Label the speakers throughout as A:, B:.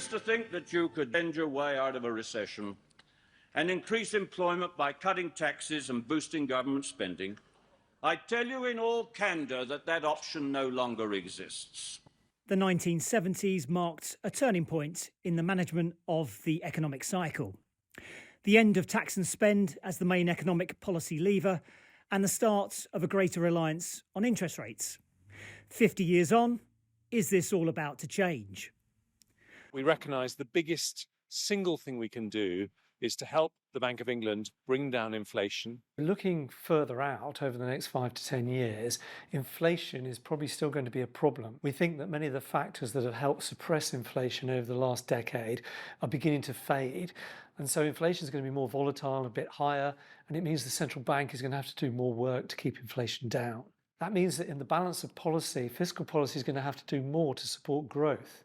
A: used to think that you could bend your way out of a recession and increase employment by cutting taxes and boosting government spending, I tell you in all candour that that option no longer exists.
B: The 1970s marked a turning point in the management of the economic cycle. The end of tax and spend as the main economic policy lever, and the start of a greater reliance on interest rates. 50 years on, is this all about to change?
C: We recognise the biggest single thing we can do is to help the Bank of England bring down inflation.
D: Looking further out over the next 5 to 10 years, inflation is probably still going to be a problem. We think that many of the factors that have helped suppress inflation over the last decade are beginning to fade. And so inflation is going to be more volatile, a bit higher, and it means the central bank is going to have to do more work to keep inflation down. That means that in the balance of policy, fiscal policy is going to have to do more to support growth.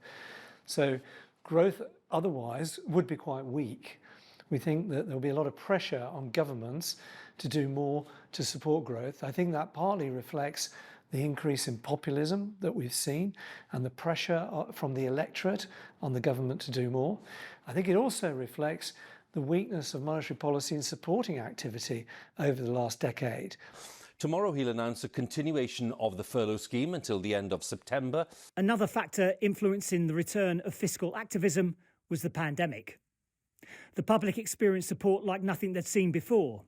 D: So growth otherwise would be quite weak. We think that there'll be a lot of pressure on governments to do more to support growth. I think that partly reflects the increase in populism that we've seen and the pressure from the electorate on the government to do more. I think it also reflects the weakness of monetary policy in supporting activity over the last decade.
E: Tomorrow he'll announce a continuation of the furlough scheme until the end of September.
B: Another factor influencing the return of fiscal activism was the pandemic. The public experienced support like nothing they'd seen before,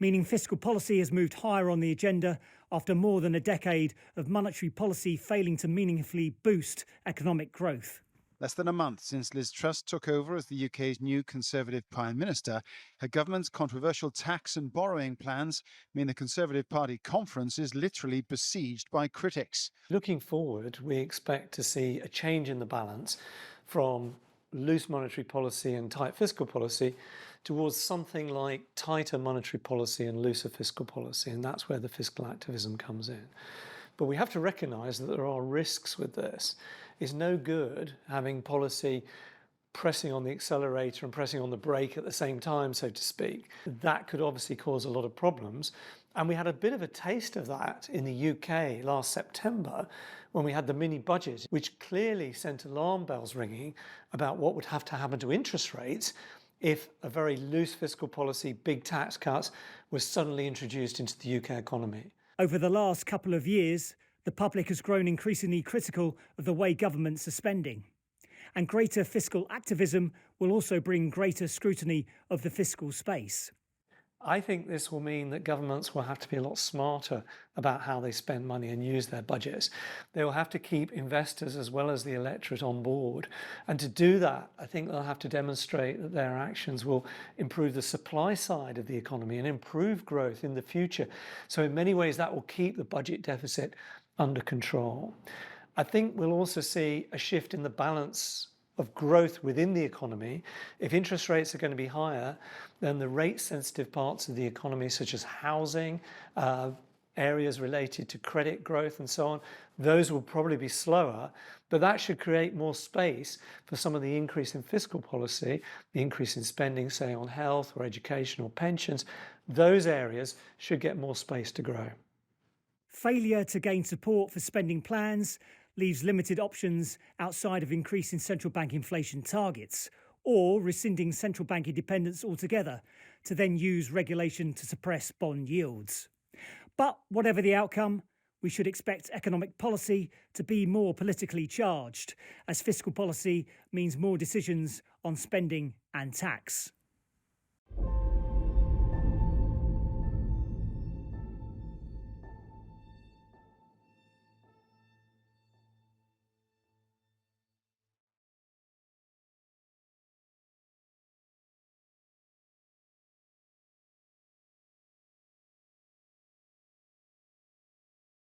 B: meaning fiscal policy has moved higher on the agenda after more than a decade of monetary policy failing to meaningfully boost economic growth.
F: Less than a month since Liz Truss took over as the UK's new Conservative Prime Minister, her government's controversial tax and borrowing plans mean the Conservative Party conference is literally besieged by critics.
D: Looking forward, we expect to see a change in the balance from loose monetary policy and tight fiscal policy towards something like tighter monetary policy and looser fiscal policy, and that's where the fiscal activism comes in. But we have to recognise that there are risks with this. It's no good having policy pressing on the accelerator and pressing on the brake at the same time, so to speak. That could obviously cause a lot of problems. And we had a bit of a taste of that in the UK last September when we had the mini budget, which clearly sent alarm bells ringing about what would have to happen to interest rates if a very loose fiscal policy, big tax cuts, was suddenly introduced into the UK economy.
B: Over the last couple of years, the public has grown increasingly critical of the way governments are spending. And greater fiscal activism will also bring greater scrutiny of the fiscal space.
D: I think this will mean that governments will have to be a lot smarter about how they spend money and use their budgets. They will have to keep investors as well as the electorate on board. And to do that, I think they'll have to demonstrate that their actions will improve the supply side of the economy and improve growth in the future. So in many ways, that will keep the budget deficit under control. I think we'll also see a shift in the balance of growth within the economy. If interest rates are going to be higher, then the rate-sensitive parts of the economy, such as housing, areas related to credit growth and so on, those will probably be slower, but that should create more space for some of the increase in fiscal policy, the increase in spending, say, on health or education or pensions. Those areas should get more space to grow.
B: Failure to gain support for spending plans leaves limited options outside of increasing central bank inflation targets or rescinding central bank independence altogether to then use regulation to suppress bond yields. But whatever the outcome, we should expect economic policy to be more politically charged, as fiscal policy means more decisions on spending and tax.